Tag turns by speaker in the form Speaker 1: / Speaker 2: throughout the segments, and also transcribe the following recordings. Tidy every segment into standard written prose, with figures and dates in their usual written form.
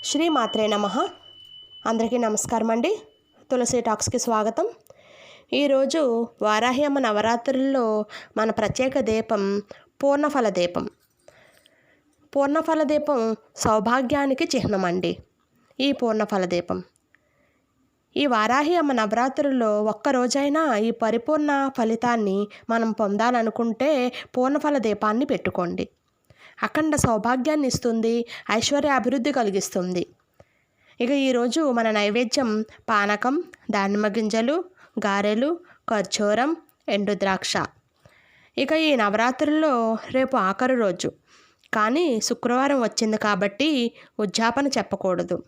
Speaker 1: శ్రీ మాత్రే నమః. అందరికీ నమస్కారం అండి. తులసి టాక్స్కి స్వాగతం. ఈరోజు వారాహి అమ్మ నవరాత్రుల్లో మన ప్రత్యేక దీపం పూర్ణఫల దీపం. పూర్ణఫల దీపం సౌభాగ్యానికి చిహ్నం అండి. ఈ పూర్ణఫల దీపం ఈ వారాహి అమ్మ నవరాత్రుల్లో ఒక్కరోజైనా ఈ పరిపూర్ణ ఫలితాన్ని మనం పొందాలనుకుంటే పూర్ణఫల దీపాన్ని పెట్టుకోండి. అఖండ సౌభాగ్యాన్ని ఇస్తుంది, ఐశ్వర్య అభివృద్ధి కలిగిస్తుంది. ఇక ఈరోజు మన నైవేద్యం పానకం, దానిమ్మ గింజలు, గారెలు, ఖర్జూరం, ఎండు ద్రాక్ష. ఇక ఈ నవరాత్రుల్లో రేపు ఆఖరి రోజు, కానీ శుక్రవారం వచ్చింది కాబట్టి ఉద్యాపన చెప్పకూడదు,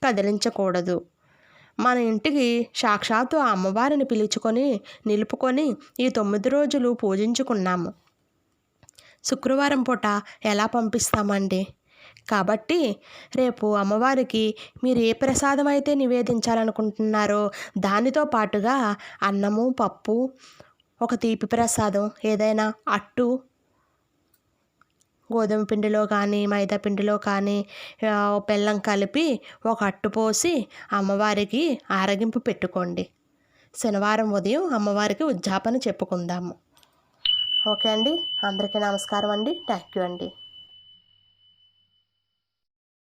Speaker 1: కదిలించకూడదు. మన ఇంటికి సాక్షాత్తు ఆ అమ్మవారిని పిలుచుకొని నిలుపుకొని ఈ 9 రోజులు పూజించుకున్నాము. శుక్రవారం పూట ఎలా పంపిస్తామండి? కాబట్టి రేపు అమ్మవారికి మీరు ఏ ప్రసాదం అయితే నివేదించాలనుకుంటున్నారో దానితో పాటుగా అన్నము, పప్పు, ఒక తీపి ప్రసాదం ఏదైనా అట్టు, గోధుమ పిండిలో కానీ మైదా పిండిలో కానీ బెల్లం కలిపి ఒక అట్టు పోసి అమ్మవారికి ఆరగింపు పెట్టుకోండి. శనివారం ఉదయం అమ్మవారికి ఉద్యాపన చెప్పుకుందాము. ఓకే అండి. అందరికీ నమస్కారం అండి. థ్యాంక్ యూ అండి.